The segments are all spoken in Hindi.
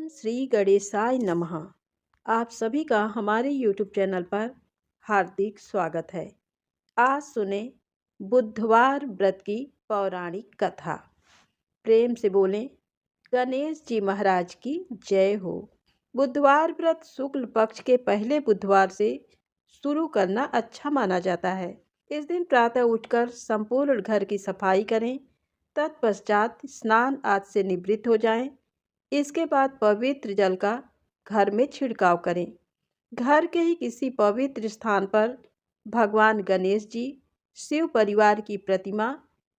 श्री गणेशाय नमः। आप सभी का हमारे YouTube चैनल पर हार्दिक स्वागत है। आज सुने बुधवार व्रत की पौराणिक कथा। प्रेम से बोलें गणेश जी महाराज की जय हो। बुधवार व्रत शुक्ल पक्ष के पहले बुधवार से शुरू करना अच्छा माना जाता है। इस दिन प्रातः उठकर संपूर्ण घर की सफाई करें। तत्पश्चात स्नान आदि से निवृत्त हो जाएं। इसके बाद पवित्र जल का घर में छिड़काव करें। घर के ही किसी पवित्र स्थान पर भगवान गणेश जी, शिव परिवार की प्रतिमा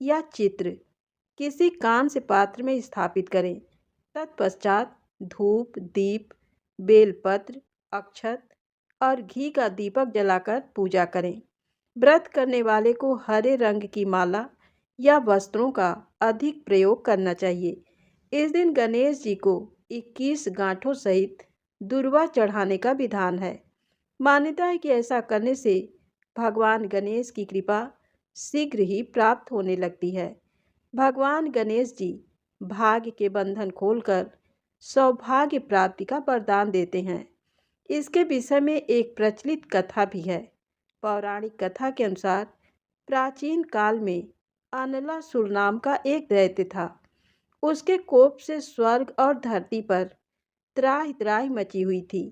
या चित्र किसी कांस्य पात्र में स्थापित करें। तत्पश्चात धूप, दीप, बेलपत्र, अक्षत और घी का दीपक जलाकर पूजा करें। व्रत करने वाले को हरे रंग की माला या वस्त्रों का अधिक प्रयोग करना चाहिए। इस दिन गणेश जी को 21 गांठों सहित दूर्वा चढ़ाने का विधान है। मान्यता है कि ऐसा करने से भगवान गणेश की कृपा शीघ्र ही प्राप्त होने लगती है। भगवान गणेश जी भाग्य के बंधन खोलकर सौभाग्य प्राप्ति का वरदान देते हैं। इसके विषय में एक प्रचलित कथा भी है। पौराणिक कथा के अनुसार प्राचीन काल में अनलासुर नाम का एक दैत्य था। उसके कोप से स्वर्ग और धरती पर त्राहि त्राहि मची हुई थी।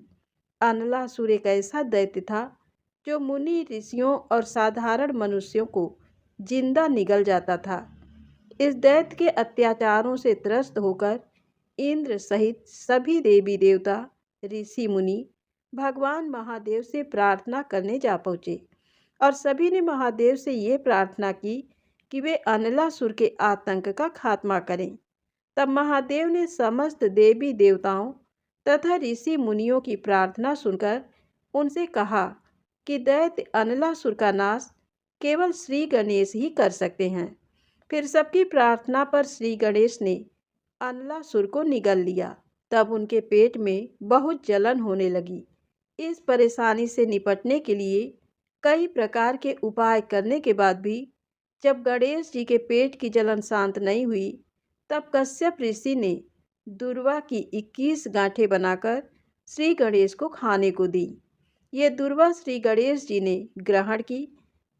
अनलासुर एक ऐसा दैत्य था जो मुनि, ऋषियों और साधारण मनुष्यों को जिंदा निगल जाता था। इस दैत्य के अत्याचारों से त्रस्त होकर इंद्र सहित सभी देवी देवता, ऋषि मुनि भगवान महादेव से प्रार्थना करने जा पहुँचे और सभी ने महादेव से ये प्रार्थना की कि वे अनलासुर के आतंक का खात्मा करें। तब महादेव ने समस्त देवी देवताओं तथा ऋषि मुनियों की प्रार्थना सुनकर उनसे कहा कि दैत्य अनलासुर का नाश केवल श्री गणेश ही कर सकते हैं। फिर सबकी प्रार्थना पर श्री गणेश ने अनलासुर को निगल लिया। तब उनके पेट में बहुत जलन होने लगी। इस परेशानी से निपटने के लिए कई प्रकार के उपाय करने के बाद भी जब गणेश जी के पेट की जलन शांत नहीं हुई, तब कश्यप ऋषि ने दूर्वा की 21 गांठें बनाकर श्री गणेश को खाने को दी। ये दूर्वा श्री गणेश जी ने ग्रहण की।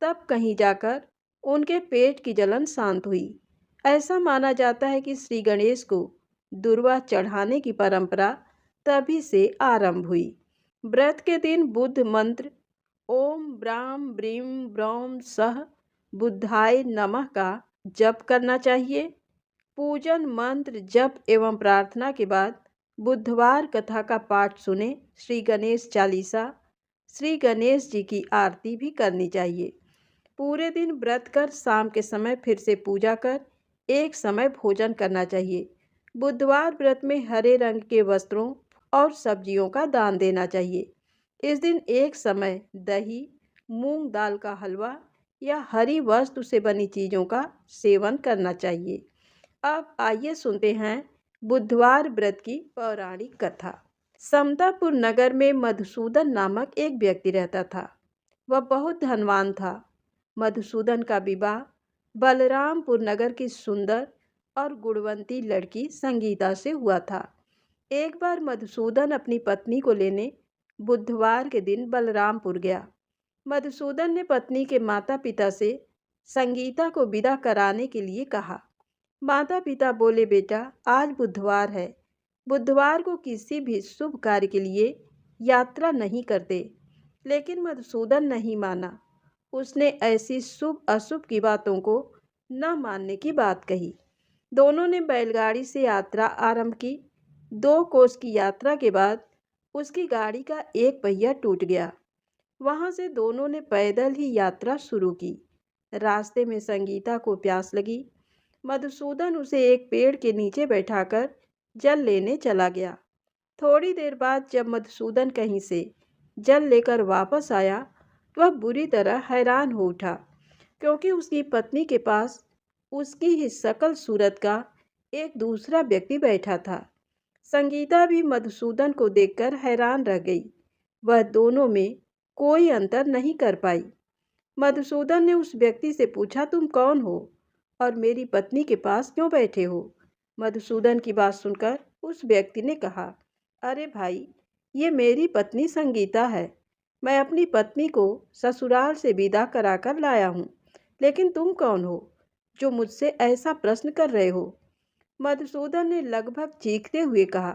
तब कहीं जाकर उनके पेट की जलन शांत हुई। ऐसा माना जाता है कि श्री गणेश को दूर्वा चढ़ाने की परंपरा तभी से आरंभ हुई। व्रत के दिन बुद्ध मंत्र ओम ब्राम ब्रीम ब्रौम सह बुद्धाय नमः का जप करना चाहिए। पूजन, मंत्र, जप एवं प्रार्थना के बाद बुधवार कथा का पाठ सुने। श्री गणेश चालीसा, श्री गणेश जी की आरती भी करनी चाहिए। पूरे दिन व्रत कर शाम के समय फिर से पूजा कर एक समय भोजन करना चाहिए। बुधवार व्रत में हरे रंग के वस्त्रों और सब्जियों का दान देना चाहिए। इस दिन एक समय दही, मूंग दाल का हलवा या हरी वस्तु से बनी चीज़ों का सेवन करना चाहिए। अब आइए सुनते हैं बुधवार व्रत की पौराणिक कथा। समतापुर नगर में मधुसूदन नामक एक व्यक्ति रहता था। वह बहुत धनवान था। मधुसूदन का विवाह बलरामपुर नगर की सुंदर और गुणवंती लड़की संगीता से हुआ था। एक बार मधुसूदन अपनी पत्नी को लेने बुधवार के दिन बलरामपुर गया। मधुसूदन ने पत्नी के माता पिता से संगीता को विदा कराने के लिए कहा। माता पिता बोले, बेटा आज बुधवार है, बुधवार को किसी भी शुभ कार्य के लिए यात्रा नहीं करते। लेकिन मधुसूदन नहीं माना। उसने ऐसी शुभ अशुभ की बातों को न मानने की बात कही। दोनों ने बैलगाड़ी से यात्रा आरंभ की। 2 कोस की यात्रा के बाद उसकी गाड़ी का एक पहिया टूट गया। वहां से दोनों ने पैदल ही यात्रा शुरू की। रास्ते में संगीता को प्यास लगी। मधुसूदन उसे एक पेड़ के नीचे बैठाकर जल लेने चला गया। थोड़ी देर बाद जब मधुसूदन कहीं से जल लेकर वापस आया, वह बुरी तरह हैरान हो उठा, क्योंकि उसकी पत्नी के पास उसकी ही शकल सूरत का एक दूसरा व्यक्ति बैठा था। संगीता भी मधुसूदन को देखकर हैरान रह गई। वह दोनों में कोई अंतर नहीं कर पाई। मधुसूदन ने उस व्यक्ति से पूछा, तुम कौन हो और मेरी पत्नी के पास क्यों बैठे हो? मधुसूदन की बात सुनकर उस व्यक्ति ने कहा, अरे भाई, ये मेरी पत्नी संगीता है। मैं अपनी पत्नी को ससुराल से विदा कराकर लाया हूँ। लेकिन तुम कौन हो जो मुझसे ऐसा प्रश्न कर रहे हो? मधुसूदन ने लगभग चीखते हुए कहा,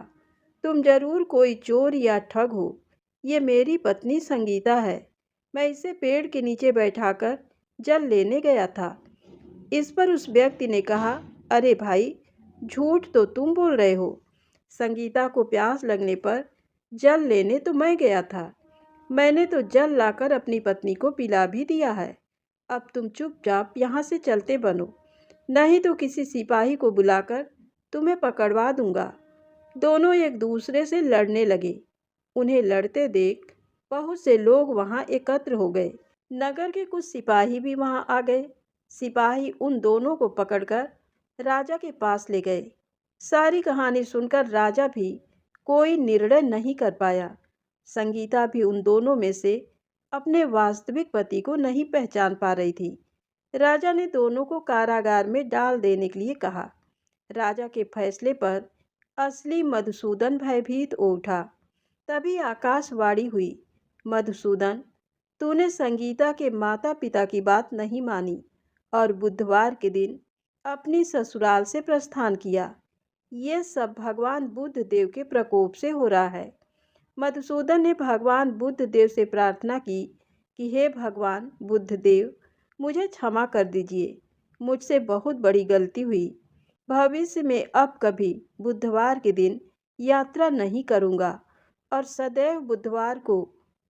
तुम जरूर कोई चोर या ठग हो। ये मेरी पत्नी संगीता है। मैं इसे पेड़ के नीचे बैठाकर जल लेने गया था। इस पर उस व्यक्ति ने कहा, अरे भाई, झूठ तो तुम बोल रहे हो। संगीता को प्यास लगने पर जल लेने तो मैं गया था। मैंने तो जल लाकर अपनी पत्नी को पिला भी दिया है। अब तुम चुपचाप यहाँ से चलते बनो, नहीं तो किसी सिपाही को बुलाकर तुम्हें पकड़वा दूंगा। दोनों एक दूसरे से लड़ने लगे। उन्हें लड़ते देख बहुत से लोग वहां एकत्र हो गए। नगर के कुछ सिपाही भी वहां आ गए। सिपाही उन दोनों को पकड़कर राजा के पास ले गए। सारी कहानी सुनकर राजा भी कोई निर्णय नहीं कर पाया। संगीता भी उन दोनों में से अपने वास्तविक पति को नहीं पहचान पा रही थी। राजा ने दोनों को कारागार में डाल देने के लिए कहा। राजा के फैसले पर असली मधुसूदन भयभीत हो उठा। तभी आकाशवाणी हुई, मधुसूदन, तूने संगीता के माता पिता की बात नहीं मानी और बुधवार के दिन अपनी ससुराल से प्रस्थान किया। ये सब भगवान बुद्ध देव के प्रकोप से हो रहा है। मधुसूदन ने भगवान बुद्ध देव से प्रार्थना की कि हे भगवान बुद्ध देव, मुझे क्षमा कर दीजिए। मुझसे बहुत बड़ी गलती हुई। भविष्य में अब कभी बुधवार के दिन यात्रा नहीं करूँगा और सदैव बुधवार को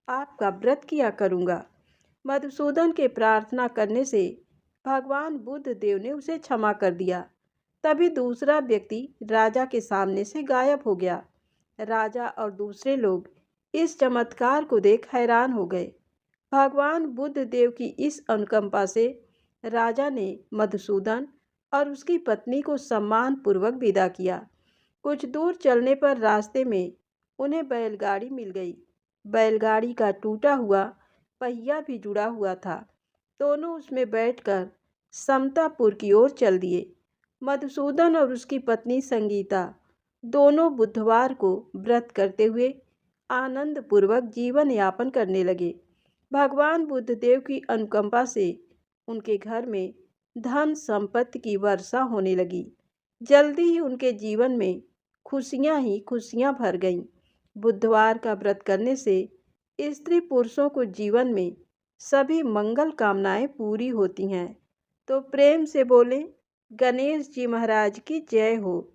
आपका व्रत किया करूँगा। मधुसूदन के प्रार्थना करने से भगवान बुद्ध देव ने उसे क्षमा कर दिया। तभी दूसरा व्यक्ति राजा के सामने से गायब हो गया। राजा और दूसरे लोग इस चमत्कार को देख हैरान हो गए। भगवान बुद्ध देव की इस अनुकंपा से राजा ने मधुसूदन और उसकी पत्नी को सम्मान पूर्वक विदा किया। कुछ दूर चलने पर रास्ते में उन्हें बैलगाड़ी मिल गई। बैलगाड़ी का टूटा हुआ पहिया भी जुड़ा हुआ था। दोनों उसमें बैठकर समतापुर की ओर चल दिए। मधुसूदन और उसकी पत्नी संगीता दोनों बुधवार को व्रत करते हुए आनंद पूर्वक जीवन यापन करने लगे। भगवान बुद्ध देव की अनुकंपा से उनके घर में धन संपत्ति की वर्षा होने लगी। जल्दी ही उनके जीवन में खुशियां ही खुशियां भर गईं। बुधवार का व्रत करने से स्त्री पुरुषों को जीवन में सभी मंगल कामनाएं पूरी होती हैं। तो प्रेम से बोले, गणेश जी महाराज की जय हो।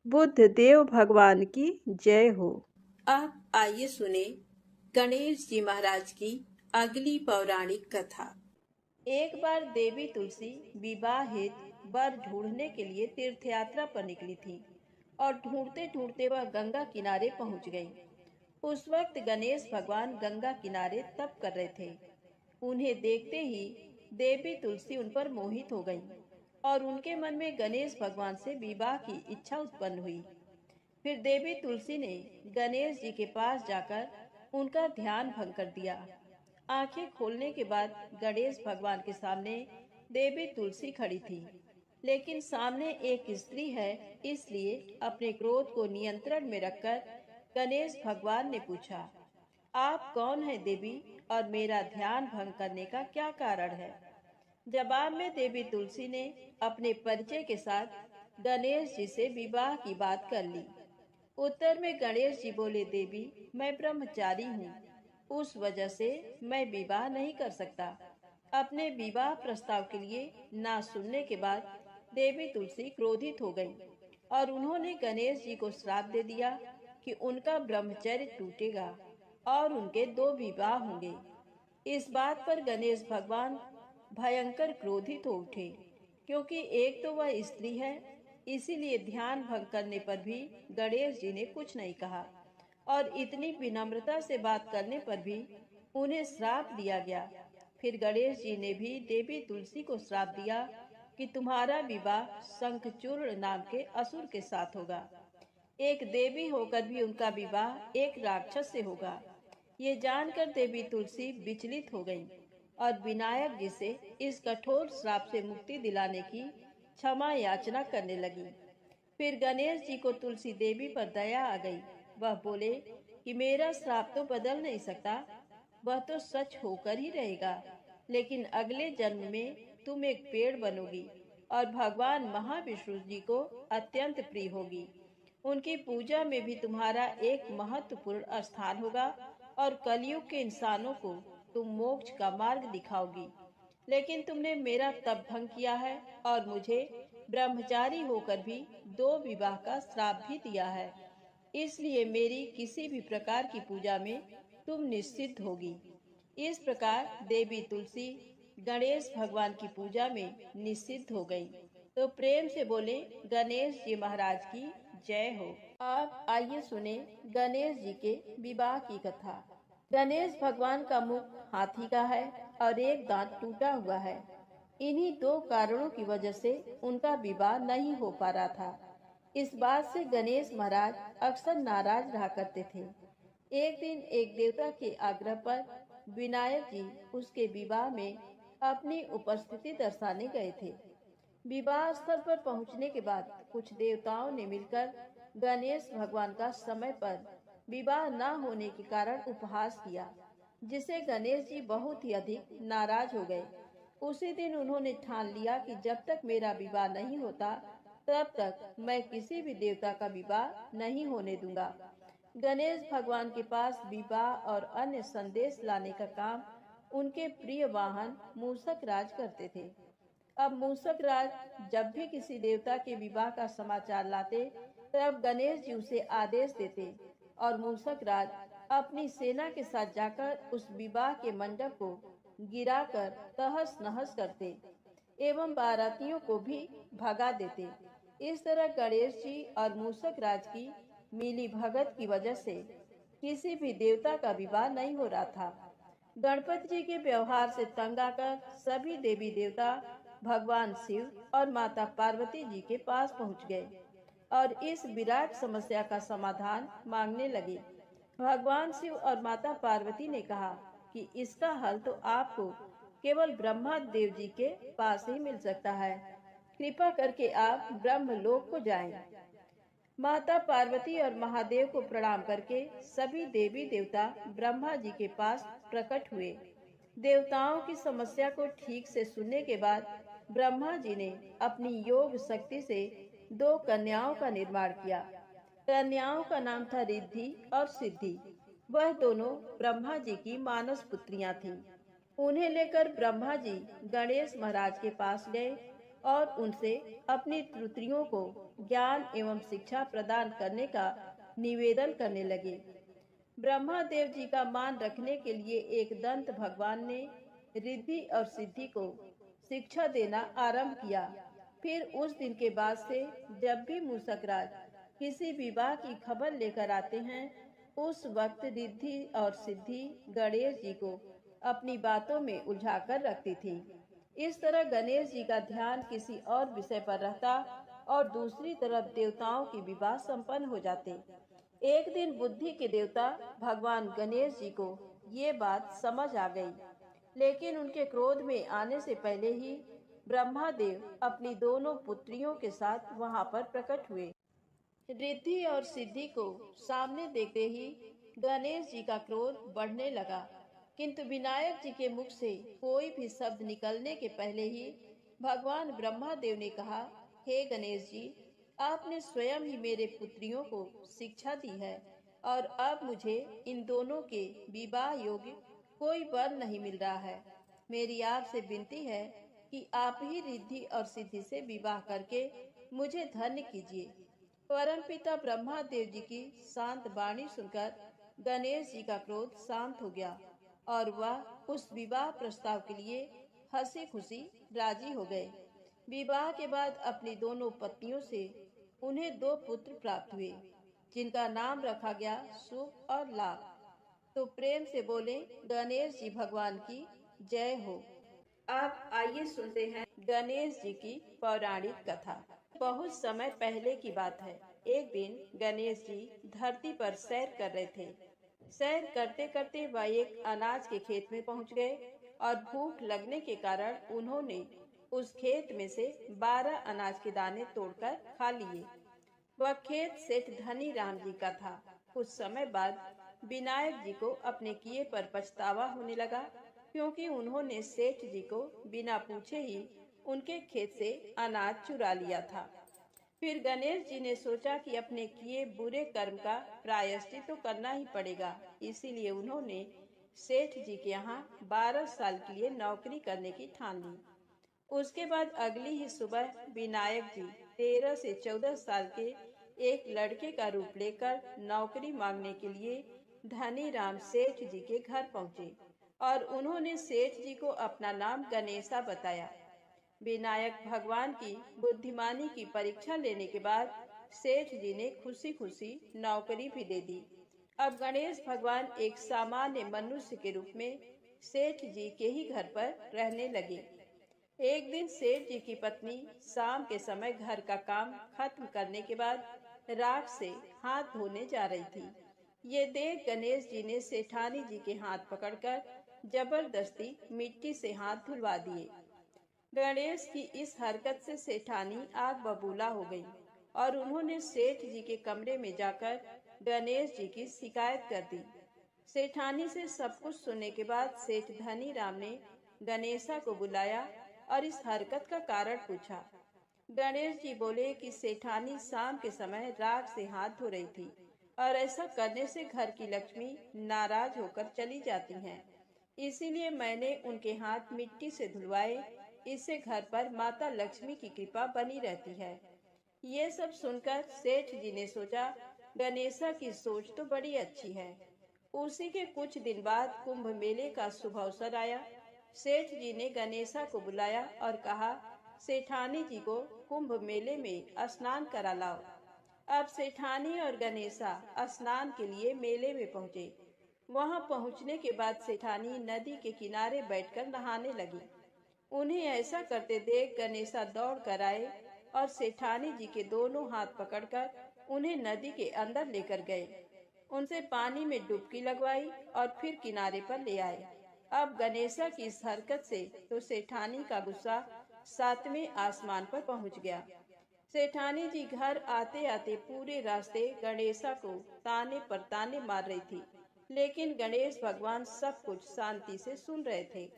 बुद्ध देव भगवान की जय हो। अब आइए सुने गणेश जी महाराज की अगली पौराणिक कथा। एक बार देवी तुलसी विवाह हेतु वर ढूंढने के लिए तीर्थ यात्रा पर निकली थी और ढूंढते ढूंढते वह गंगा किनारे पहुंच गई। उस वक्त गणेश भगवान गंगा किनारे तप कर रहे थे। उन्हें देखते ही देवी तुलसी उन पर मोहित हो गईं और उनके मन में गणेश भगवान से विवाह की इच्छा उत्पन्न हुई। फिर देवी तुलसी ने गणेश जी के पास जाकर उनका ध्यान भंग कर दिया। आंखें खोलने के बाद गणेश भगवान के सामने देवी तुलसी खड़ी थी। लेकिन सामने एक स्त्री है, इसलिए अपने क्रोध को नियंत्रण में रखकर गणेश भगवान ने पूछा, आप कौन है देवी, और मेरा ध्यान भंग करने का क्या कारण है? जवाब में देवी तुलसी ने अपने परिचय के साथ गणेश जी से विवाह की बात कर ली। उत्तर में गणेश जी बोले, देवी, मैं ब्रह्मचारी हूँ, उस वजह से मैं विवाह नहीं कर सकता। अपने विवाह प्रस्ताव के लिए ना सुनने के बाद देवी तुलसी क्रोधित हो गईं और उन्होंने गणेश जी को श्राप दे दिया कि उनका ब्रह्मचर्य टूटेगा और उनके 2 विवाह होंगे। इस बात पर गणेश भगवान भयंकर क्रोधित हो उठे, क्योंकि एक तो वह स्त्री है, इसीलिए ध्यान भंग करने पर भी गणेश जी ने कुछ नहीं कहा और इतनी विनम्रता से बात करने पर भी उन्हें श्राप दिया गया। फिर गणेश जी ने भी देवी तुलसी को श्राप दिया कि तुम्हारा विवाह शंखचूर्ण नाम के असुर के साथ होगा। एक देवी होकर भी उनका विवाह एक राक्षस से होगा। ये जानकर देवी तुलसी विचलित हो गईं और विनायक जी से इस कठोर श्राप से मुक्ति दिलाने की क्षमा याचना करने लगी। फिर गणेश जी को तुलसी देवी पर दया आ गई वह बोले कि मेरा श्राप तो बदल नहीं सकता, वह तो सच होकर ही रहेगा, लेकिन अगले जन्म में तुम एक पेड़ बनोगी और भगवान महाविष्णु जी को अत्यंत प्रिय होगी। उनकी पूजा में भी तुम्हारा एक महत्वपूर्ण स्थान होगा और कलयुग के इंसानों को तुम मोक्ष का मार्ग दिखाओगी। लेकिन तुमने मेरा तप भंग किया है और मुझे ब्रह्मचारी होकर भी 2 विवाह का श्राप भी दिया है। इसलिए मेरी किसी भी प्रकार की पूजा में तुम निश्चित होगी। इस प्रकार देवी तुलसी गणेश भगवान की पूजा में निषिद्ध हो गई। तो प्रेम से बोले गणेश जी महाराज की जय हो। अब आइए सुने गणेश जी के विवाह की कथा। गणेश भगवान का मुख हाथी का है और एक दांत टूटा हुआ है। इन्हीं 2 कारणों की वजह से उनका विवाह नहीं हो पा रहा था। इस बात से गणेश महाराज अक्सर नाराज रहा करते थे। एक दिन एक देवता के आग्रह पर विनायक जी उसके विवाह में अपनी उपस्थिति दर्शाने गए थे। विवाह स्थल पर पहुंचने के बाद कुछ देवताओं ने मिलकर गणेश भगवान का समय पर विवाह न होने के कारण उपहास किया, जिसे गणेश जी बहुत ही अधिक नाराज हो गए। उसी दिन उन्होंने ठान लिया कि जब तक मेरा विवाह नहीं होता तब तक मैं किसी भी देवता का विवाह नहीं होने दूंगा। गणेश भगवान के पास विवाह और अन्य संदेश लाने का काम उनके प्रिय वाहन मूषक राज करते थे। अब मूषक राज जब भी किसी देवता के विवाह का समाचार लाते तब गणेश जी उसे आदेश देते और मूषक राज अपनी सेना के साथ जाकर उस विवाह के मंडप को गिराकर तहस नहस करते एवं बारातियों को भी भगा देते। इस तरह गणेश जी और मूषक राज की मिली भगत की वजह से किसी भी देवता का विवाह नहीं हो रहा था। गणपति जी के व्यवहार से तंग आकर सभी देवी देवता भगवान शिव और माता पार्वती जी के पास पहुंच गए और इस विराट समस्या का समाधान मांगने लगे। भगवान शिव और माता पार्वती ने कहा कि इसका हल तो आपको केवल ब्रह्मा देव जी के पास ही मिल सकता है। कृपा करके आप ब्रह्मलोक को जाएं। माता पार्वती और महादेव को प्रणाम करके सभी देवी देवता ब्रह्मा जी के पास प्रकट हुए। देवताओं की समस्या को ठीक से सुनने के बाद ब्रह्मा जी ने अपनी योग शक्ति से 2 कन्याओं का निर्माण किया। कन्याओं का नाम था रिद्धि और सिद्धि। वह दोनों ब्रह्मा जी की मानस पुत्रियां थीं। उन्हें लेकर ब्रह्मा जी गणेश महाराज के पास गए और उनसे अपनी पुत्रियों को ज्ञान एवं शिक्षा प्रदान करने का निवेदन करने लगे। ब्रह्मा देव जी का मान रखने के लिए एक दंत भगवान ने रिद्धि और सिद्धि को शिक्षा देना आरंभ किया। फिर उस दिन के बाद से जब भी मूषक राज किसी विवाह की खबर लेकर आते हैं, उस वक्त रिद्धि और सिद्धि गणेश जी को अपनी बातों में उलझाकर रखती थी। इस तरह गणेश जी का ध्यान किसी और विषय पर रहता और दूसरी तरफ देवताओं की विवाह संपन्न हो जाते। एक दिन बुद्धि के देवता भगवान गणेश जी को ये बात समझ आ गई, लेकिन उनके क्रोध में आने से पहले ही ब्रह्मा देव अपनी दोनों पुत्रियों के साथ वहां पर प्रकट हुए। रिद्धि और सिद्धि को सामने देखते ही गणेश जी का क्रोध बढ़ने लगा, किंतु विनायक जी के मुख से कोई भी शब्द निकलने के पहले ही भगवान ब्रह्मा देव ने कहा, हे गणेश जी, आपने स्वयं ही मेरे पुत्रियों को शिक्षा दी है और अब मुझे इन दोनों के विवाह योग्य कोई वर नहीं मिल रहा है। मेरी आपसे विनती है कि आप ही रिद्धि और सिद्धि से विवाह करके मुझे धन्य कीजिए। परमपिता ब्रह्मा देव जी की शांत वाणी सुनकर गणेश जी का क्रोध शांत हो गया और वह उस विवाह प्रस्ताव के लिए हंसी खुशी राजी हो गए। विवाह के बाद अपनी दोनों पत्नियों से उन्हें 2 पुत्र प्राप्त हुए, जिनका नाम रखा गया शुभ और लाभ। तो प्रेम से बोले गणेश जी भगवान की जय हो। अब आइए सुनते हैं गणेश जी की पौराणिक कथा। बहुत समय पहले की बात है। एक दिन गणेश जी धरती पर सैर कर रहे थे। सैर करते करते वह एक अनाज के खेत में पहुंच गए और भूख लगने के कारण उन्होंने उस खेत में से 12 अनाज के दाने तोड़कर खा लिए। वह खेत सेठ धनी राम जी का था। कुछ समय बाद विनायक जी को अपने किए पर पछतावा होने लगा, क्योंकि उन्होंने सेठ जी को बिना पूछे ही उनके खेत से अनाज चुरा लिया था। फिर गणेश जी ने सोचा कि अपने किए बुरे कर्म का प्रायश्चित तो करना ही पड़ेगा। इसीलिए उन्होंने सेठ जी के यहाँ 12 साल के लिए नौकरी करने की ठान ली। उसके बाद अगली ही सुबह विनायक जी 13 से 14 साल के एक लड़के का रूप लेकर नौकरी मांगने के लिए धनी राम सेठ जी के घर पहुंचे और उन्होंने सेठ जी को अपना नाम गणेशा बताया। विनायक भगवान की बुद्धिमानी की परीक्षा लेने के बाद सेठ जी ने खुशी खुशी नौकरी भी दे दी। अब गणेश भगवान एक सामान्य मनुष्य के रूप में सेठ जी के ही घर पर रहने लगे। एक दिन सेठ जी की पत्नी शाम के समय घर का काम खत्म करने के बाद राख से हाथ धोने जा रही थी। ये देख गणेश जी ने सेठानी जी के हाथ पकड़कर जबरदस्ती मिट्टी से हाथ धुलवा दिए। गणेश की इस हरकत से सेठानी आग बबूला हो गई और उन्होंने सेठ जी के कमरे में जाकर गणेश जी की शिकायत कर दी। सेठानी से सब कुछ सुनने के बाद सेठ धनी राम ने गणेशा को बुलाया और इस हरकत का कारण पूछा। गणेश जी बोले कि सेठानी शाम के समय राग से हाथ धो रही थी और ऐसा करने से घर की लक्ष्मी नाराज होकर चली जाती हैं। इसीलिए मैंने उनके हाथ मिट्टी से धुलवाए। इससे घर पर माता लक्ष्मी की कृपा बनी रहती है। ये सब सुनकर सेठ जी ने सोचा, गणेशा की सोच तो बड़ी अच्छी है। उसी के कुछ दिन बाद कुंभ मेले का शुभ अवसर आया। सेठ जी ने गणेशा को बुलाया और कहा, सेठानी जी को कुंभ मेले में स्नान करा लाओ। अब सेठानी और गणेशा स्नान के लिए मेले में पहुंचे। वहां पहुंचने के बाद सेठानी नदी के किनारे बैठकर नहाने लगी। उन्हें ऐसा करते देख गणेशा दौड़ कर आए और सेठानी जी के दोनों हाथ पकड़कर उन्हें नदी के अंदर लेकर गए। उनसे पानी में डुबकी लगवाई और फिर किनारे पर ले आए। अब गणेशा की इस हरकत से तो सेठानी का गुस्सा 7वें आसमान पर पहुंच गया। सेठानी जी घर आते आते पूरे रास्ते गणेशा को ताने पर ताने मार रही थी, लेकिन गणेश भगवान सब कुछ शांति से सुन रहे थे।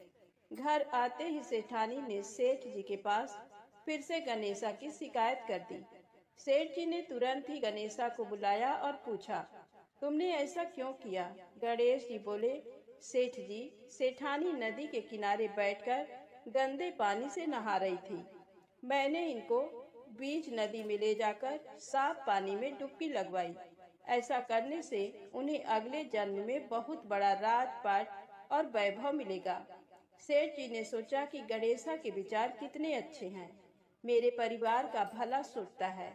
घर आते ही सेठानी ने सेठ जी के पास फिर से गणेशा की शिकायत कर दी। सेठ जी ने तुरंत ही गणेशा को बुलाया और पूछा, तुमने ऐसा क्यों किया? गणेश जी बोले, सेठ जी, सेठानी नदी के किनारे बैठकर गंदे पानी से नहा रही थी। मैंने इनको बीच नदी में ले जाकर साफ पानी में डुबकी लगवाई। ऐसा करने से उन्हें अगले जन्म में बहुत बड़ा राजपाट और वैभव मिलेगा। सेठ जी ने सोचा कि गणेशा के विचार कितने अच्छे हैं, मेरे परिवार का भला सोचता है।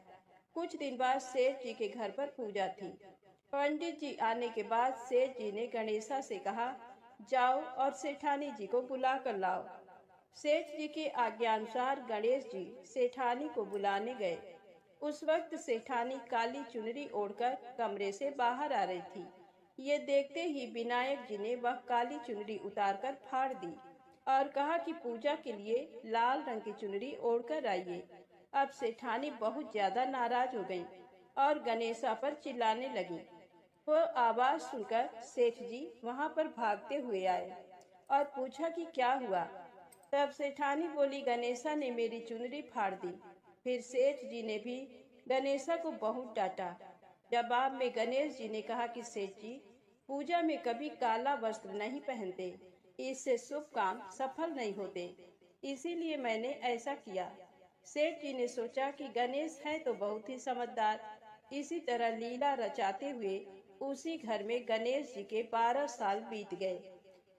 कुछ दिन बाद सेठ जी के घर पर पूजा थी। पंडित जी आने के बाद सेठ जी ने गणेशा से कहा, जाओ और सेठानी जी को बुला कर लाओ। सेठ जी की आज्ञानुसार गणेश जी सेठानी को बुलाने गए। उस वक्त सेठानी काली चुनरी ओढ़कर कमरे से बाहर आ रही थी। ये देखते ही विनायक जी ने वह काली चुनरी उतारकर फाड़ दी और कहा कि पूजा के लिए लाल रंग की चुनरी ओढ़कर आइए। अब सेठानी बहुत ज्यादा नाराज हो गईं और गणेशा पर चिल्लाने लगी। वो आवाज सुनकर सेठ जी वहां पर भागते हुए आए और पूछा कि क्या हुआ। तब सेठानी बोली, गणेशा ने मेरी चुनरी फाड़ दी। फिर सेठ जी ने भी गणेशा को बहुत डांटा। जवाब में गणेश जी ने कहा कि सेठ जी, पूजा में कभी काला वस्त्र नहीं पहनते, इससे शुभ काम सफल नहीं होते, इसीलिए मैंने ऐसा किया। सेठ जी ने सोचा कि गणेश है तो बहुत ही समझदार। इसी तरह लीला रचाते हुए उसी घर में गणेश जी के 12 साल बीत गए।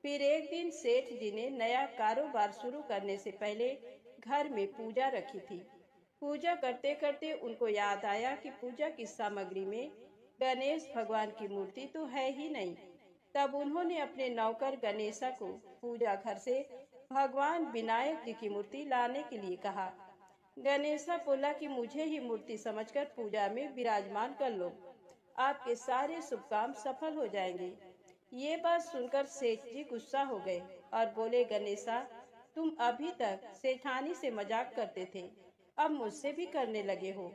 फिर एक दिन सेठ जी ने नया कारोबार शुरू करने से पहले घर में पूजा रखी थी। पूजा करते करते उनको याद आया कि पूजा की सामग्री में गणेश भगवान की मूर्ति तो है ही नहीं। तब उन्होंने अपने नौकर गणेशा को पूजा घर से भगवान विनायक जी की मूर्ति लाने के लिए कहा। गणेशा बोला कि मुझे ही मूर्ति समझकर पूजा में विराजमान कर लो, आपके सारे शुभ काम सफल हो जाएंगे। ये बात सुनकर सेठ जी गुस्सा हो गए और बोले, गणेशा, तुम अभी तक सेठानी से मजाक करते थे, अब मुझसे भी करने लगे हो।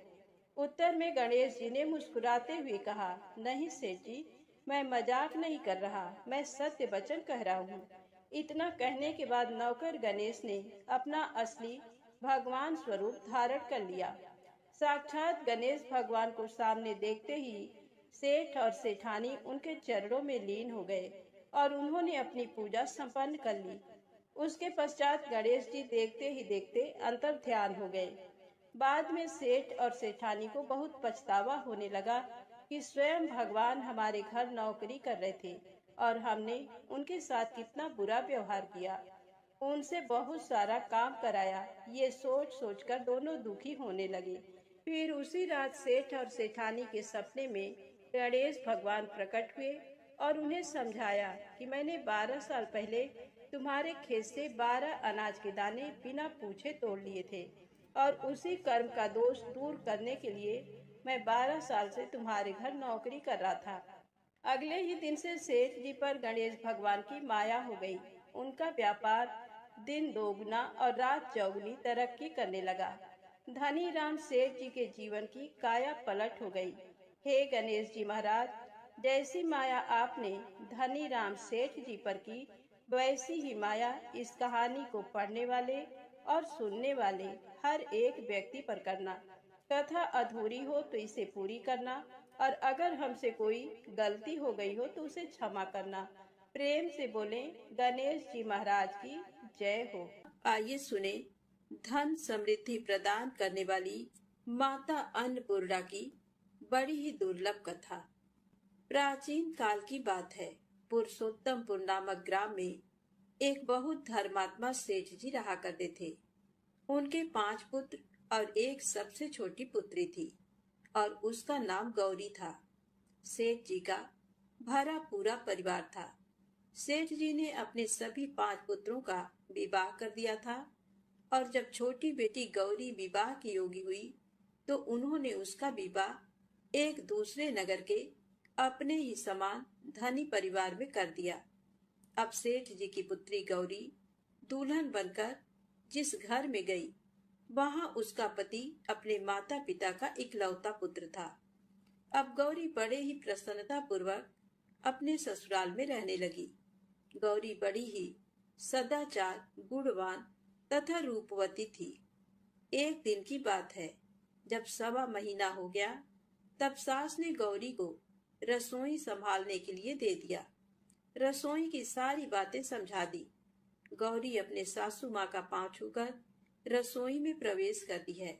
उत्तर में गणेश जी ने मुस्कुराते हुए कहा, नहीं सेठ जी, मैं मजाक नहीं कर रहा, मैं सत्य वचन कह रहा हूँ। इतना कहने के बाद नौकर गणेश ने अपना असली भगवान स्वरूप धारण कर लिया। साक्षात गणेश भगवान को सामने देखते ही सेठ और सेठानी उनके चरणों में लीन हो गए और उन्होंने अपनी पूजा संपन्न कर ली। उसके पश्चात गणेश जी देखते ही देखते अंतर ध्यान हो गए। बाद में सेठ और सेठानी को बहुत पछतावा होने लगा कि स्वयं भगवान हमारे घर नौकरी कर रहे थे और हमने उनके साथ कितना बुरा व्यवहार किया, उनसे बहुत सारा काम कराया। ये सोच सोचकर दोनों दुखी होने लगे। फिर उसी रात सेठ और सेठानी के सपने में गणेश भगवान प्रकट हुए और उन्हें समझाया कि मैंने 12 साल पहले तुम्हारे खेत से 12 अनाज के दाने बिना पूछे तोड़ लिए थे और उसी कर्म का दोष दूर करने के लिए मैं 12 साल से तुम्हारे घर नौकरी कर रहा था। अगले ही दिन से सेठ जी पर गणेश भगवान की माया हो गई। उनका व्यापार दिन दोगुना और रात चौगुनी तरक्की करने लगा। धनी राम सेठ जी के जीवन की काया पलट हो गई। हे गणेश जी महाराज, जैसी माया आपने धनी राम सेठ जी पर की, वैसी ही माया इस कहानी को पढ़ने वाले और सुनने वाले हर एक व्यक्ति पर करना। कथा अधूरी हो तो इसे पूरी करना और अगर हमसे कोई गलती हो गई हो तो उसे क्षमा करना। प्रेम से बोले गणेश जी महाराज की जय हो। आइए सुने धन समृद्धि प्रदान करने वाली माता अन्नपूर्णा की बड़ी ही दुर्लभ कथा। प्राचीन काल की बात है। पुरुषोत्तमपुर नामक ग्राम में एक बहुत धर्मात्मा सेठ जी रहा करते थे। उनके 5 पुत्र और एक सबसे छोटी पुत्री थी और उसका नाम गौरी था। सेठ जी का भरा पूरा परिवार था। सेठ जी ने अपने सभी 5 पुत्रों का विवाह कर दिया था और जब छोटी बेटी गौरी विवाह की योगी हुई तो उन्होंने उसका विवाह एक दूसरे नगर के अपने ही समान धनी परिवार में कर दिया। अब सेठ जी की पुत्री गौरी दुल्हन बनकर जिस घर में गई, वहां उसका पति अपने माता पिता का इकलौता पुत्र था। अब गौरी बड़े ही प्रसन्नता पूर्वक अपने ससुराल में रहने लगी। गौरी बड़ी ही सदाचार, गुणवान तथा रूपवती थी। एक दिन की बात है, जब 1.25 महीना हो गया, तब सास ने गौरी को रसोई संभालने के लिए दे दिया। रसोई की सारी बातें समझा दी। गौरी अपने सासू माँ का पांव छूकर रसोई में प्रवेश करती है।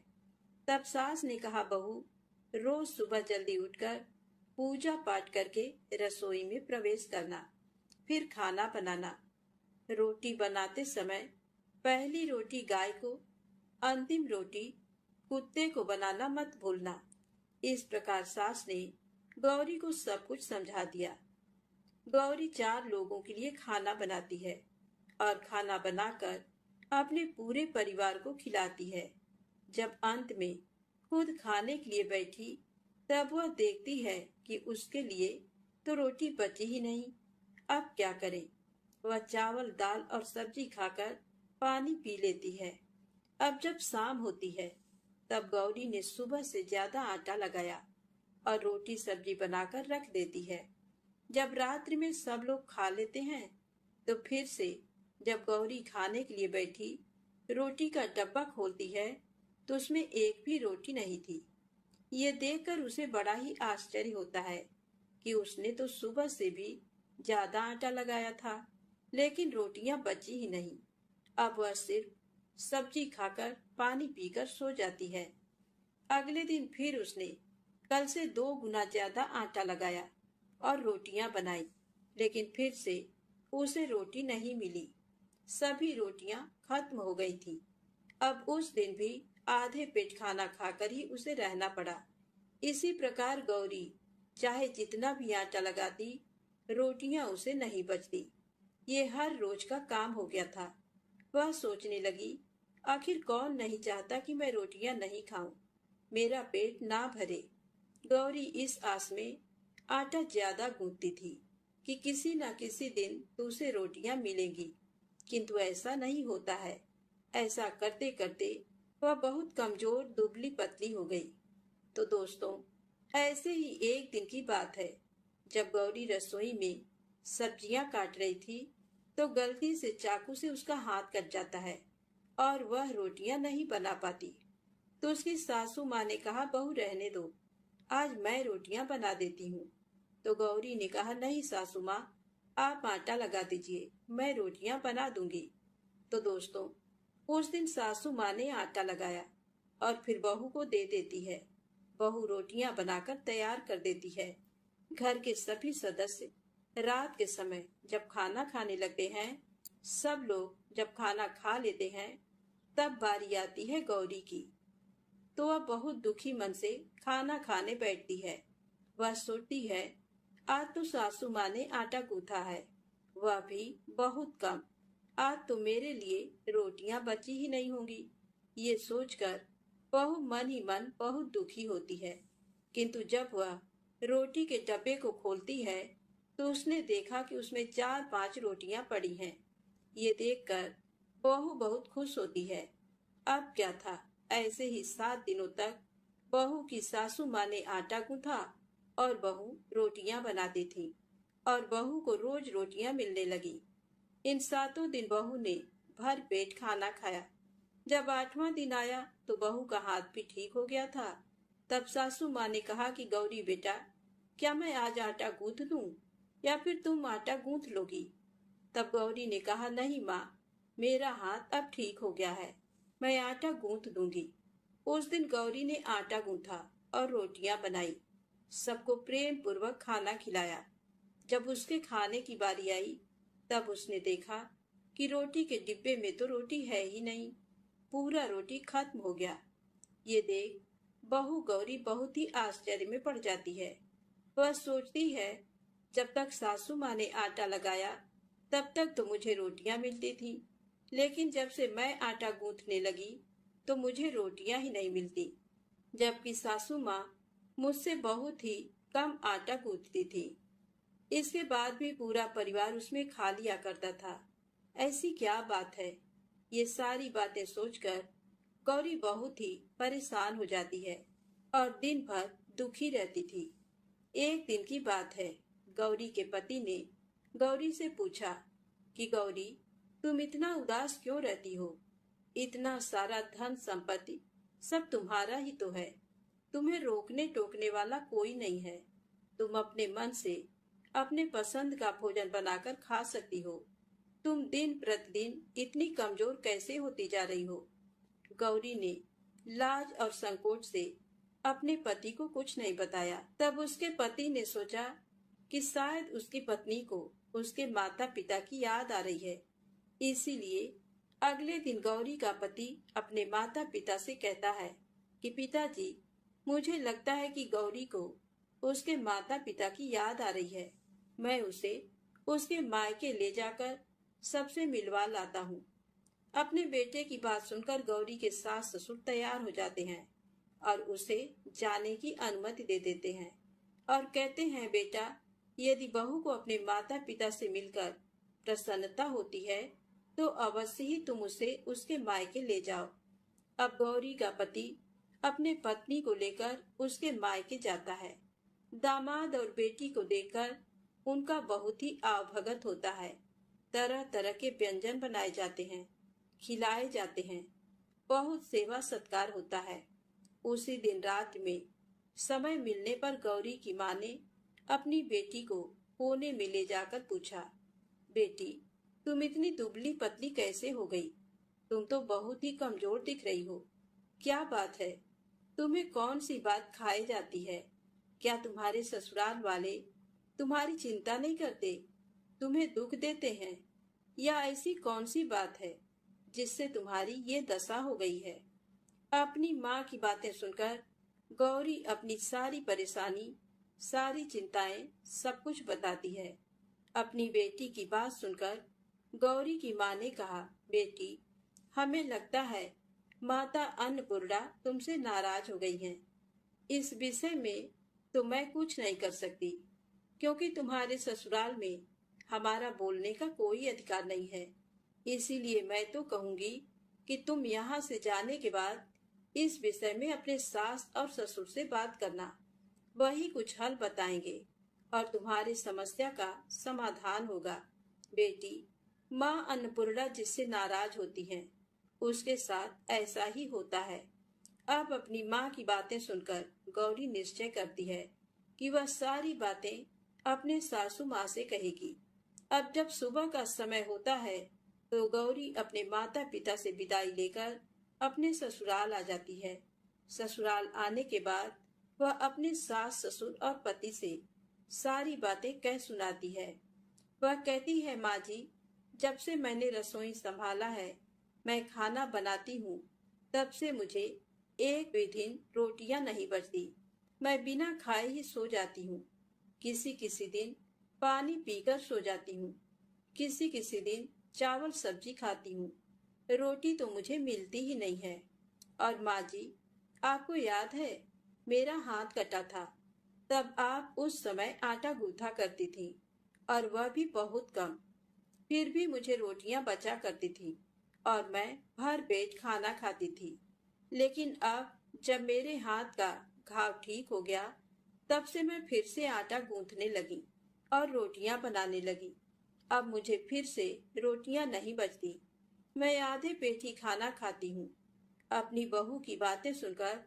तब सास ने कहा, बहू, रोज सुबह जल्दी उठकर पूजा पाठ करके रसोई में प्रवेश करना, फिर खाना बनाना। रोटी बनाते समय पहली रोटी गाय को, अंतिम रोटी कुत्ते को बनाना मत भूलना। इस प्रकार सास ने गौरी को सब कुछ समझा दिया। गौरी 4 लोगों के लिए खाना बनाती है और खाना बनाकर अपने पूरे परिवार को खिलाती है। जब अंत में खुद खाने के लिए बैठी, तब वह देखती है कि उसके लिए तो रोटी बची ही नहीं। अब क्या करे? वह चावल, दाल और सब्जी खाकर पानी पी लेती है। अब जब शाम होती है, तब गौरी ने सुबह से ज्यादा आटा लगाया और रोटी सब्जी बनाकर रख देती है। जब रात्रि में सब लोग खा लेते हैं, तो फिर से जब गौरी खाने के लिए बैठी, रोटी का डब्बा खोलती है तो उसमें एक भी रोटी नहीं थी। ये देखकर उसे बड़ा ही आश्चर्य होता है कि उसने तो सुबह से भी ज्यादा आटा लगाया था, लेकिन रोटियां बची ही नहीं। अब वह सिर्फ सब्जी खाकर पानी पीकर सो जाती है। अगले दिन फिर उसने कल से 2 गुना ज्यादा आटा लगाया और रोटियां बनाई, लेकिन फिर से उसे रोटी नहीं मिली। सभी रोटियां खत्म हो गई थी। अब उस दिन भी आधे पेट खाना खाकर ही उसे रहना पड़ा। इसी प्रकार गौरी चाहे जितना भी आटा लगाती, रोटियां उसे नहीं बचती। ये हर रोज का काम हो गया था। वह सोचने लगी, आखिर कौन नहीं चाहता कि मैं रोटियां नहीं खाऊं, मेरा पेट ना भरे। गौरी इस आस में आटा ज्यादा गूंथती थी कि किसी न किसी दिन तो उसे रोटियां मिलेंगी, किंतु ऐसा नहीं होता है। ऐसा करते करते वह बहुत कमजोर, दुबली पतली हो गई। तो दोस्तों, ऐसे ही एक दिन की बात है, जब गौरी रसोई में सब्जियां काट रही थी तो गलती से चाकू से उसका हाथ कट जाता है और वह रोटियां नहीं बना पाती। तो उसकी सासू माँ ने कहा, बहू रहने दो, आज मैं रोटियां बना देती हूँ। तो गौरी ने कहा, नहीं सासू माँ, आप आटा लगा दीजिए, मैं रोटियां बना दूंगी। तो दोस्तों, उस दिन सासू माँ ने आटा लगाया और फिर बहू को दे देती है। बहू रोटियां बनाकर तैयार कर देती है। घर के सभी सदस्य रात के समय जब खाना खाने लगते हैं, सब लोग जब खाना खा लेते हैं, तब बारी आती है गौरी की। तो वह बहुत दुखी मन से खाना खाने बैठती है। वह सोचती है, आज तो सासू माँ ने आटा गूंथा है, वह भी बहुत कम। आज तो मेरे लिए रोटियां बची ही नहीं होंगी। ये सोचकर बहू मन ही मन बहुत दुखी होती है। किंतु जब वह रोटी के डब्बे को खोलती है तो उसने देखा कि उसमें 4-5 रोटियां पड़ी हैं। ये देखकर बहू बहुत खुश होती है। अब क्या था, ऐसे ही 7 दिनों तक बहू की सासू माँ ने आटा गूंथा और बहू रोटियां बनाती थी और बहू को रोज रोटियां मिलने लगी। इन 7 दिन बहू ने भर पेट खाना खाया। जब 8वां दिन आया तो बहू का हाथ भी ठीक हो गया था। तब सासू माँ ने कहा कि गौरी बेटा, क्या मैं आज आटा गूंथ दूं या फिर तुम आटा गूंथ लोगी? तब गौरी ने कहा, नहीं माँ, मेरा हाथ अब ठीक हो गया है, मैं आटा गूंथ दूंगी। उस दिन गौरी ने आटा गूंथा और रोटियां बनाई, सबको प्रेम पूर्वक खाना खिलाया। जब उसके खाने की बारी आई तब उसने देखा कि रोटी के डिब्बे में तो रोटी है ही नहीं, पूरा रोटी खत्म हो गया। ये देख बहू गौरी बहुत ही आश्चर्य में पड़ जाती है। वह सोचती है, जब तक सासू माँ ने आटा लगाया तब तक तो मुझे रोटियां मिलती थी, लेकिन जब से मैं आटा गूंथने लगी तो मुझे रोटियां ही नहीं मिलती, जबकि सासू माँ मुझसे बहुत ही कम आटा गूंथती थी। इसके बाद भी पूरा परिवार उसमें खा लिया करता था। ऐसी क्या बात है? ये सारी बातें सोचकर गौरी बहुत ही परेशान हो जाती है और दिन भर दुखी रहती थी। एक दिन की बात है, गौरी के पति ने गौरी से पूछा कि गौरी, तुम इतना उदास क्यों रहती हो? इतना सारा धन संपत्ति सब तुम्हारा ही तो है, तुम्हें रोकने टोकने वाला कोई नहीं है। तुम अपने मन से अपने पसंद का भोजन बनाकर खा सकती हो। तुम दिन प्रतिदिन इतनी कमजोर कैसे होती जा रही हो? गौरी ने लाज और संकोच से अपने पति को कुछ नहीं बताया। तब उसके पति ने सोचा कि शायद उसकी पत्नी को उसके माता पिता की याद आ रही है। इसीलिए अगले दिन गौरी का पति अपने माता पिता से कहता है कि पिताजी, मुझे लगता है कि गौरी को उसके माता पिता की याद आ रही है। मैं उसे उसके मायके ले जाकर सबसे मिलवा लाता हूँ। अपने बेटे की बात सुनकर गौरी के सास ससुर तैयार हो जाते हैं और उसे जाने की अनुमति दे देते हैं और कहते हैं, बेटा, यदि बहू को अपने माता पिता से मिलकर प्रसन्नता होती है तो अवश्य ही तुम उसे उसके मायके ले जाओ। अब गौरी का पति अपने पत्नी को लेकर उसके मायके जाता है। दामाद और बेटी को देखकर उनका बहुत ही आवभगत होता है। तरह तरह के व्यंजन बनाए जाते हैं, खिलाए जाते हैं, बहुत सेवा सत्कार होता है। उसी दिन रात में समय मिलने पर गौरी की माँ ने अपनी बेटी को कोने में ले जाकर पूछा, बेटी, तुम इतनी दुबली पतली कैसे हो गई? तुम तो बहुत ही कमजोर दिख रही हो। क्या बात है? तुम्हें कौन सी बात खाई जाती है? क्या तुम्हारे ससुराल वाले तुम्हारी चिंता नहीं करते, तुम्हें दुख देते हैं, या ऐसी कौन सी बात है जिससे तुम्हारी ये दशा हो गई है? अपनी माँ की बातें सुनकर गौरी अपनी सारी परेशानी, सारी चिंताएं, सब कुछ बताती है। अपनी बेटी की बात सुनकर गौरी की माँ ने कहा, बेटी, हमें लगता है माता अन्नपूर्णा तुमसे नाराज हो गई हैं। इस विषय में तो मैं कुछ नहीं कर सकती, क्योंकि तुम्हारे ससुराल में हमारा बोलने का कोई अधिकार नहीं है। इसीलिए मैं तो कहूंगी कि तुम यहाँ से जाने के बाद इस विषय में अपने सास और ससुर से बात करना, वही कुछ हल बताएंगे और तुम्हारी समस्या का समाधान होगा। बेटी, माँ अन्नपूर्णा जिससे नाराज होती हैं, उसके साथ ऐसा ही होता है। अब अपनी माँ की बातें सुनकर गौरी निश्चय करती है कि वह सारी बातें अपने सासू माँ से कहेगी। अब जब सुबह का समय होता है तो गौरी अपने माता पिता से विदाई लेकर अपने ससुराल आ जाती है। ससुराल आने के बाद वह अपने सास ससुर और पति से सारी बातें कह सुनाती है। वह कहती है, माँ जी, जब से मैंने रसोई संभाला है, मैं खाना बनाती हूँ, तब से मुझे एक भी दिन रोटियां नहीं बचती। मैं बिना खाए ही सो जाती हूँ। किसी किसी दिन पानी पीकर सो जाती हूँ। किसी किसी दिन चावल सब्जी खाती हूँ। रोटी तो मुझे मिलती ही नहीं है। और माँ जी, आपको याद है, मेरा हाथ कटा था, तब आप उस समय आटा गूंथा करती थी, और वह भी बहुत कम। फिर भी मुझे रोटियां बचा करती थी और मैं भर पेट खाना खाती थी। लेकिन अब जब मेरे हाथ का घाव ठीक हो गया, तब से मैं फिर से आटा गूंथने लगी और रोटियां बनाने लगी। अब मुझे फिर से रोटियां नहीं बचती। मैं आधे पेट ही खाना खाती हूँ। अपनी बहू की बातें सुनकर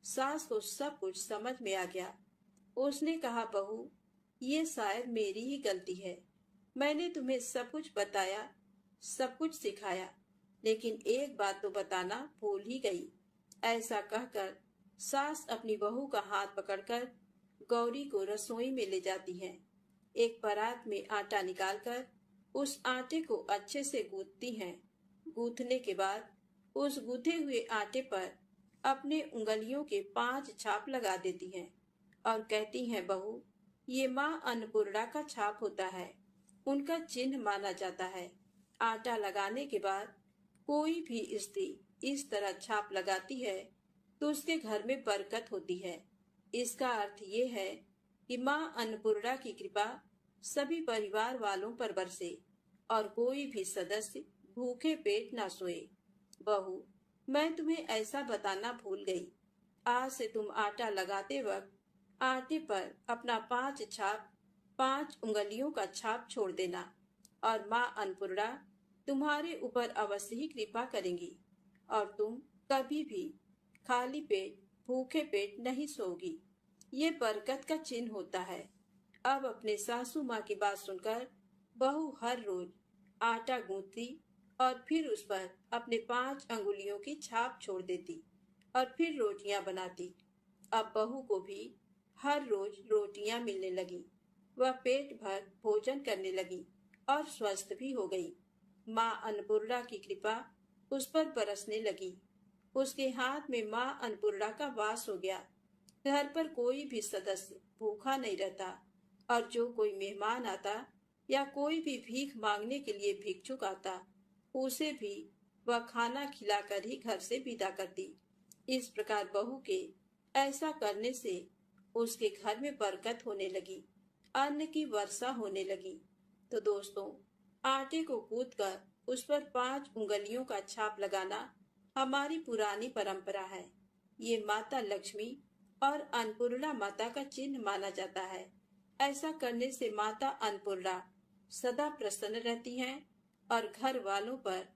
सास को सब कुछ समझ में आ गया। उसने कहा, बहू, ये शायद मेरी ही गलती है। मैंने तुम्हें सब कुछ बताया, सब कुछ सिखाया, लेकिन एक बात तो बताना भूल ही गई। ऐसा कहकर सास अपनी बहू का हाथ पकड़कर गौरी को रसोई में ले जाती हैं। एक परात में आटा निकालकर उस आटे को अच्छे से गूंथती हैं। गूंथने के बाद उस गूंथे हुए आटे पर अपने उंगलियों के 5 छाप लगा देती हैं और कहती हैं, बहू, ये माँ अन्नपूर्णा का छाप होता है, उनका चिन्ह माना जाता है। आटा लगाने के बाद कोई भी स्त्री इस तरह छाप लगाती है तो उसके घर में बरकत होती है। इसका अर्थ ये है कि माँ अन्नपूर्णा की कृपा सभी परिवार वालों पर बरसे और कोई भी सदस्य भूखे पेट ना सोए। बहू, मैं तुम्हें ऐसा बताना भूल गई। आज से तुम आटा लगाते वक्त आटे पर अपना 5 छाप, 5 उंगलियों का छाप छोड़ देना और माँ अन्नपूर्णा तुम्हारे ऊपर अवश्य ही कृपा करेंगी और तुम कभी भी खाली पेट, भूखे पेट नहीं सोगी। ये बरकत का चिन्ह होता है। अब अपने सासू माँ की बात सुनकर बहू हर रोज आटा गूंथती और फिर उस पर अपने 5 अंगुलियों की छाप छोड़ देती और फिर रोटियां बनाती। अब बहू को भी हर रोज रोटियां मिलने लगी। वह पेट भर भोजन करने लगी और स्वस्थ भी हो गई। माँ अन्नपूर्णा की कृपा उस पर बरसने लगी। उसके हाथ में माँ अन्नपूर्णा का वास हो गया। घर पर कोई भी सदस्य भूखा नहीं रहता और जो कोई मेहमान आता या कोई भी भीख मांगने के लिए भिक्षुक आता, उसे भी वह खाना खिलाकर ही घर से विदा करती। इस प्रकार बहू के ऐसा करने से उसके घर में बरकत होने लगी, अन्न की वर्षा होने लगी। तो दोस्तों, आटे को कूद कर उस पर 5 उंगलियों का छाप लगाना हमारी पुरानी परंपरा है। ये माता लक्ष्मी और अन्नपूर्णा माता का चिन्ह माना जाता है। ऐसा करने से माता अन्नपूर्णा सदा प्रसन्न रहती हैं और घर वालों पर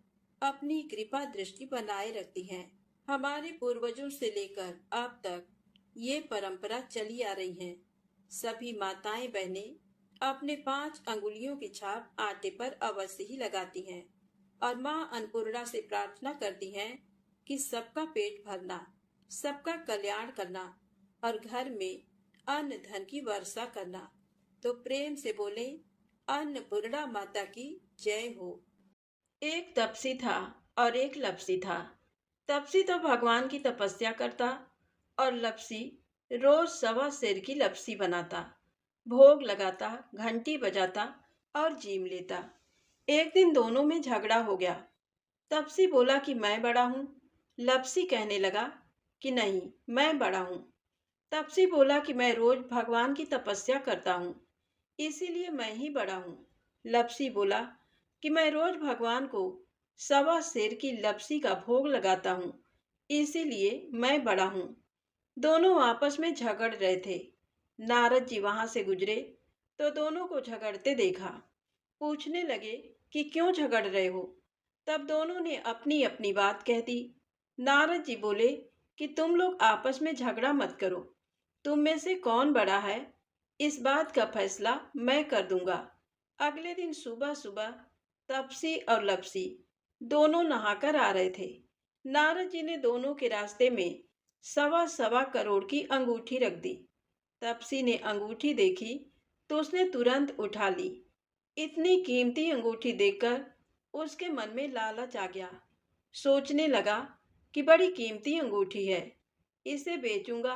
अपनी कृपा दृष्टि बनाए रखती हैं। हमारे पूर्वजों से लेकर अब तक ये परंपरा चली आ रही है। सभी माताएं बहनें अपने 5 अंगुलियों की छाप आटे पर अवश्य ही लगाती हैं और माँ अन्नपूर्णा से प्रार्थना करती हैं कि सबका पेट भरना, सबका कल्याण करना और घर में अन्न धन की वर्षा करना। तो प्रेम से बोले, अन्नपूर्णा माता की जय हो। एक तपसी था और एक लपसी था। तपसी तो भगवान की तपस्या करता और लपसी रोज 1.25 सेर की लपसी बनाता, भोग लगाता, घंटी बजाता और जीम लेता। एक दिन दोनों में झगड़ा हो गया। तपसी बोला कि मैं बड़ा हूँ। लपसी कहने लगा कि नहीं, मैं बड़ा हूँ। तपसी बोला कि मैं रोज भगवान की तपस्या करता हूँ, इसीलिए मैं ही बड़ा हूँ। लपसी बोला कि मैं रोज भगवान को 1.25 सेर की लपसी का भोग लगाता हूँ, इसीलिए मैं बड़ा हूँ। दोनों आपस में झगड़ रहे थे। नारद जी वहां से गुजरे तो दोनों को झगड़ते देखा। पूछने लगे कि क्यों झगड़ रहे हो। तब दोनों ने अपनी अपनी बात कह दी। नारद जी बोले कि तुम लोग आपस में झगड़ा मत करो। तुम में से कौन बड़ा है, इस बात का फैसला मैं कर दूंगा। अगले दिन सुबह सुबह तपसी और लपसी दोनों नहाकर आ रहे थे। नारद जी ने दोनों के रास्ते में सवा सवा करोड़ की अंगूठी रख दी। तपसी ने अंगूठी देखी तो उसने तुरंत उठा ली। इतनी कीमती अंगूठी देखकर उसके मन में लालच आ गया। सोचने लगा कि बड़ी कीमती अंगूठी है, इसे बेचूंगा,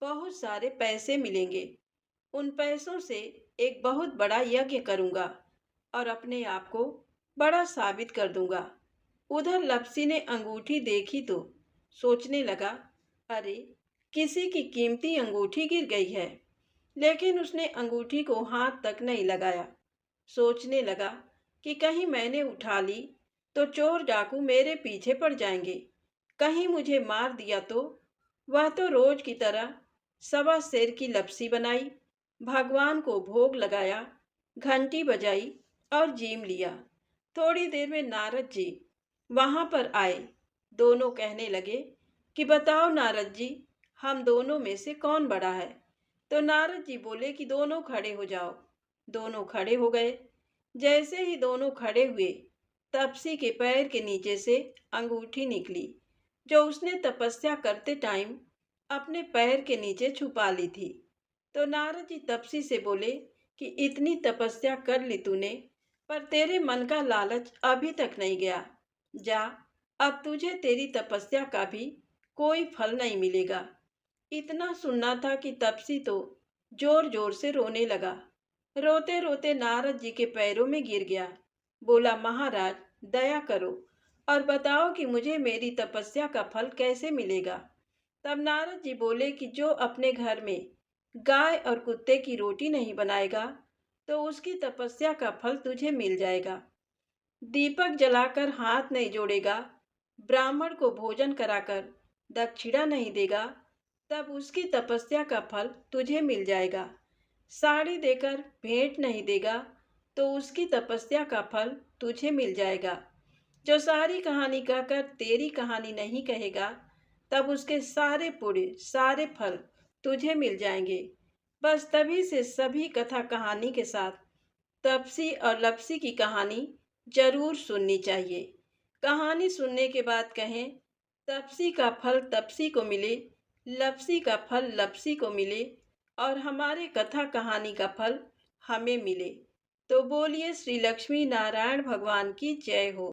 बहुत सारे पैसे मिलेंगे। उन पैसों से एक बहुत बड़ा यज्ञ करूंगा और अपने आप को बड़ा साबित कर दूंगा। उधर लपसी ने अंगूठी देखी तो सोचने लगा, अरे किसी की कीमती अंगूठी गिर गई है। लेकिन उसने अंगूठी को हाथ तक नहीं लगाया। सोचने लगा कि कहीं मैंने उठा ली तो चोर डाकू मेरे पीछे पड़ जाएंगे, कहीं मुझे मार दिया तो। वह तो रोज की तरह सवा सेर की लपसी बनाई, भगवान को भोग लगाया, घंटी बजाई और जीम लिया। थोड़ी देर में नारद जी वहां पर आए। दोनों कहने लगे कि बताओ नारद जी, हम दोनों में से कौन बड़ा है। तो नारद जी बोले कि दोनों खड़े हो जाओ। दोनों खड़े हो गए। जैसे ही दोनों खड़े हुए, तपसी के पैर के नीचे से अंगूठी निकली, जो उसने तपस्या करते टाइम अपने पैर के नीचे छुपा ली थी। तो नारद जी तपसी से बोले कि इतनी तपस्या कर ली तूने, पर तेरे मन का लालच अभी तक नहीं गया। जा, अब तुझे तेरी तपस्या का भी कोई फल नहीं मिलेगा। इतना सुनना था कि तपसी तो जोर जोर से रोने लगा। रोते रोते नारद जी के पैरों में गिर गया। बोला, महाराज दया करो और बताओ कि मुझे मेरी तपस्या का फल कैसे मिलेगा। तब नारद जी बोले कि जो अपने घर में गाय और कुत्ते की रोटी नहीं बनाएगा तो उसकी तपस्या का फल तुझे मिल जाएगा। दीपक जलाकर हाथ नहीं जोड़ेगा, ब्राह्मण को भोजन कराकर दक्षिणा नहीं देगा, तब उसकी तपस्या का फल तुझे मिल जाएगा। साड़ी देकर भेंट नहीं देगा तो उसकी तपस्या का फल तुझे मिल जाएगा। जो सारी कहानी कहकर तेरी कहानी नहीं कहेगा, तब उसके सारे पुण्य सारे फल तुझे मिल जाएंगे। बस तभी से सभी कथा कहानी के साथ तपसी और लपसी की कहानी जरूर सुननी चाहिए। कहानी सुनने के बाद कहें, तपसी का फल तपसी को मिले, लपसी का फल लपसी को मिले और हमारे कथा कहानी का फल हमें मिले। तो बोलिए श्री लक्ष्मी नारायण भगवान की जय हो।